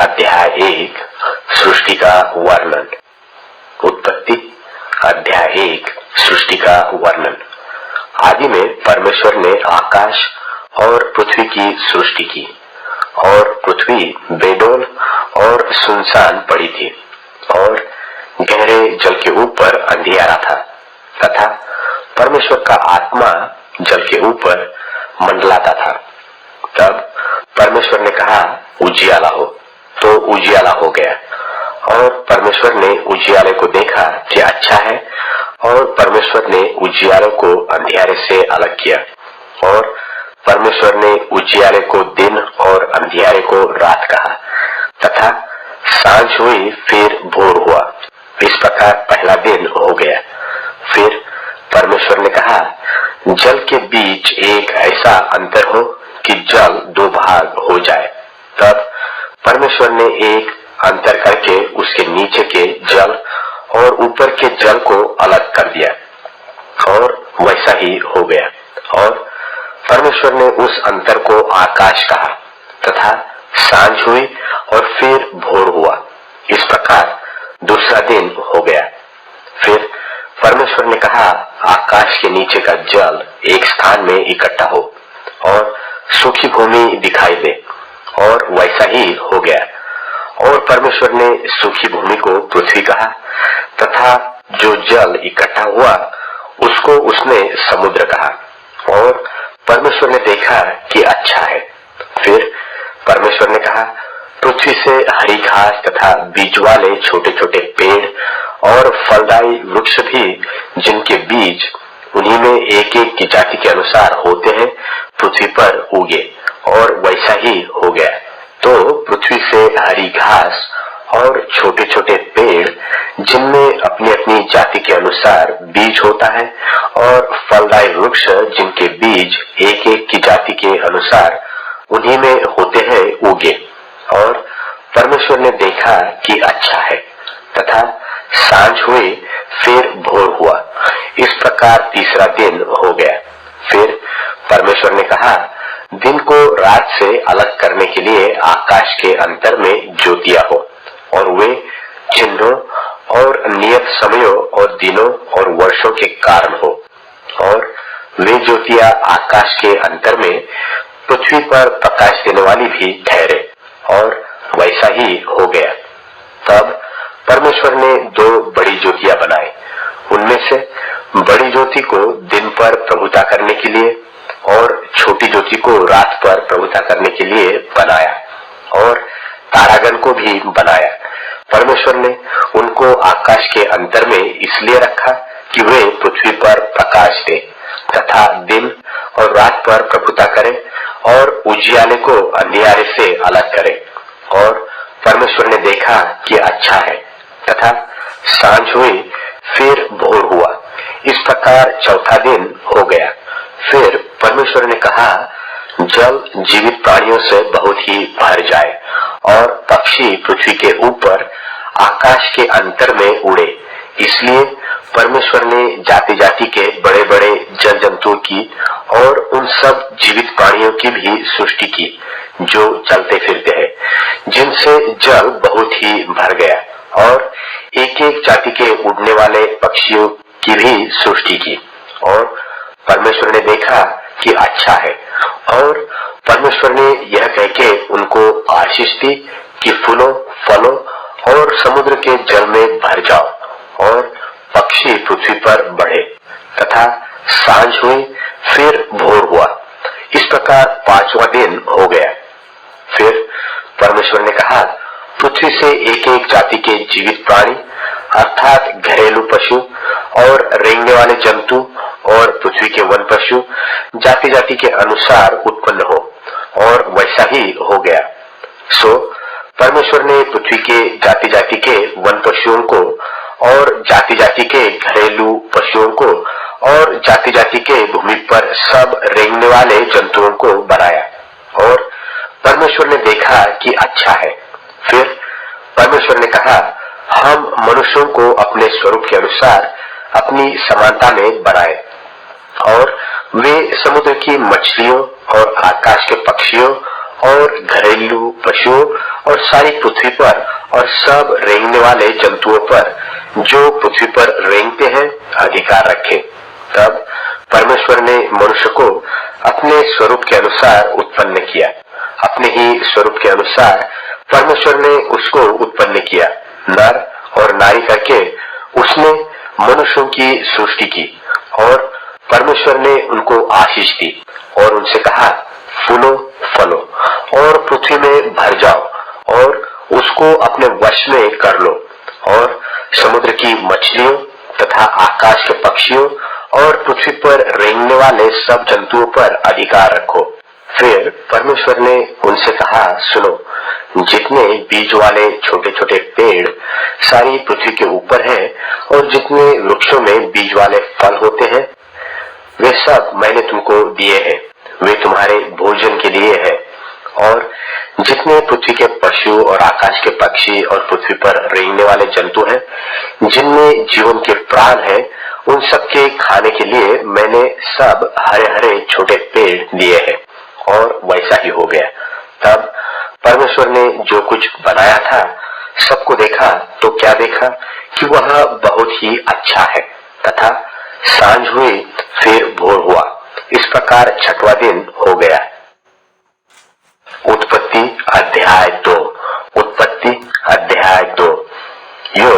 अध्याय 1 सृष्टि का वर्णन। उत्पत्ति अध्याय 1 सृष्टि का वर्णन। आदि में परमेश्वर ने आकाश और पृथ्वी की सृष्टि की और पृथ्वी बेडौल और सुनसान पड़ी थी और गहरे जल के ऊपर अंधियारा था तथा परमेश्वर का आत्मा जल के ऊपर मंडलाता था। तब परमेश्वर ने कहा उजियाला हो, तो उजियाला हो गया। और परमेश्वर ने उजियाले को देखा कि अच्छा है, और परमेश्वर ने उजियाले को अंधियारे से अलग किया और परमेश्वर ने उजियाले को दिन और अंधियारे को रात कहा तथा सांझ हुई फिर भोर हुआ। इस प्रकार पहला दिन हो गया। फिर परमेश्वर ने कहा जल के बीच एक ऐसा अंतर हो कि जल दो भाग हो जाए। तब परमेश्वर ने एक अंतर करके उसके नीचे के जल और ऊपर के जल को अलग कर दिया और वैसा ही हो गया। और परमेश्वर ने उस अंतर को आकाश कहा तथा सांझ हुई और फिर भोर हुआ। इस प्रकार दूसरा दिन हो गया। फिर परमेश्वर ने कहा आकाश के नीचे का जल एक स्थान में इकट्ठा हो और सूखी भूमि दिखाई दे, और वैसा ही हो गया। और परमेश्वर ने सूखी भूमि को पृथ्वी कहा तथा जो जल इकट्ठा हुआ उसको उसने समुद्र कहा। और परमेश्वर ने देखा कि अच्छा है। फिर परमेश्वर ने कहा पृथ्वी से हरी घास तथा बीज वाले छोटे छोटे पेड़ और फलदायी वृक्ष भी, जिनके बीज उन्हीं में एक एक की जाति के अनुसार होते हैं, पृथ्वी पर उगे, और वैसा ही हो गया। तो पृथ्वी से हरी घास और छोटे छोटे पेड़, जिनमें अपनी अपनी जाति के अनुसार बीज होता है, और फलदायी वृक्ष जिनके बीज एक एक की जाति के अनुसार उन्हीं में होते हैं, उगे। और परमेश्वर ने देखा कि अच्छा है तथा सांझ हुई फिर भोर हुआ। इस प्रकार तीसरा दिन हो गया। फिर परमेश्वर ने कहा दिन को रात से अलग करने के लिए आकाश के अंतर में ज्योतियां हो, और वे चिन्हों और नियत समयों और दिनों और वर्षों के कारण हो। और वे ज्योतियां आकाश के अंतर में पृथ्वी पर प्रकाश देने वाली भी ठहरे, और वैसा ही हो गया। तब परमेश्वर ने दो बड़ी ज्योतियां बनाई। उनमें से बड़ी ज्योति को दिन पर प्रभुता करने के लिए और छोटी ज्योति को रात पर प्रभुता करने के लिए बनाया, और तारागण को भी बनाया। परमेश्वर ने उनको आकाश के अंतर में इसलिए रखा कि वे पृथ्वी पर प्रकाश दे तथा दिन और रात पर प्रभुता करें और उजियाले को अंधियारे से अलग करें। और परमेश्वर ने देखा कि अच्छा है तथा सांझ हुई फिर भोर हुआ। इस प्रकार चौथा दिन हो गया। फिर परमेश्वर ने कहा जल जीवित प्राणियों से बहुत ही भर जाए और पक्षी पृथ्वी के ऊपर आकाश के अंतर में उड़े। इसलिए परमेश्वर ने जाति जाति के बड़े बड़े जल जंतुओं की और उन सब जीवित प्राणियों की भी सृष्टि की जो चलते फिरते हैं, जिनसे जल बहुत ही भर गया, और एक एक जाति के उड़ने वाले पक्षियों की भी सृष्टि की। और परमेश्वर ने देखा कि अच्छा है। और परमेश्वर ने यह कह के उनको आशीष दी कि फूलो फलो और समुद्र के जल में भर जाओ और पक्षी पृथ्वी पर बढ़े। तथा सांझ हुई फिर भोर हुआ। इस प्रकार पांचवा दिन हो गया। फिर परमेश्वर ने कहा पृथ्वी से एक एक जाति के जीवित प्राणी अर्थात घरेलू पशु और रेंगने वाले जंतु और पृथ्वी के वन पशु जाति जाति के अनुसार उत्पन्न हो, और वैसा ही हो गया। सो परमेश्वर ने पृथ्वी के जाति जाति के वन पशुओं को और जाति जाति के घरेलू पशुओं को और जाति जाति के भूमि पर सब रेंगने वाले जंतुओं को बनाया। और परमेश्वर ने देखा कि अच्छा है। फिर परमेश्वर ने कहा हम मनुष्यों को अपने स्वरूप के अनुसार अपनी समानता में बनाए, और वे समुद्र की मछलियों और आकाश के पक्षियों और घरेलू पशुओं और सारी पृथ्वी पर और सब रेंगने वाले जंतुओं पर जो पृथ्वी पर रेंगते हैं अधिकार रखे। तब परमेश्वर ने मनुष्य को अपने स्वरूप के अनुसार उत्पन्न किया। अपने ही स्वरूप के अनुसार परमेश्वर ने उसको उत्पन्न किया। नर और नारी करके उसने मनुष्यों की सृष्टि की और परमेश्वर ने उनको आशीष दी और उनसे कहा, फूलो फलो और पृथ्वी में भर जाओ और उसको अपने वश में कर लो और समुद्र की मछलियों तथा आकाश के पक्षियों और पृथ्वी पर रेंगने वाले सब जंतुओं पर अधिकार रखो। फिर परमेश्वर ने उनसे कहा, सुनो, जितने बीज वाले छोटे छोटे पेड़ सारी पृथ्वी के ऊपर हैं और जितने वृक्षों में बीज वाले फल होते हैं वे सब मैंने तुमको दिए हैं, वे तुम्हारे भोजन के लिए है। और जितने पृथ्वी के पशु और आकाश के पक्षी और पृथ्वी पर रेंगने वाले जंतु हैं जिनमें जीवन के प्राण है, उन सब के खाने के लिए मैंने सब हरे हरे छोटे पेड़ दिए हैं। और वैसा ही हो गया। तब परमेश्वर ने जो कुछ बनाया था सबको देखा तो क्या देखा कि वह बहुत ही अच्छा है। तथा सांझ हुई फिर भोर हुआ। इस प्रकार छठवां दिन हो गया। उत्पत्ति अध्याय 2। उत्पत्ति अध्याय 2। यो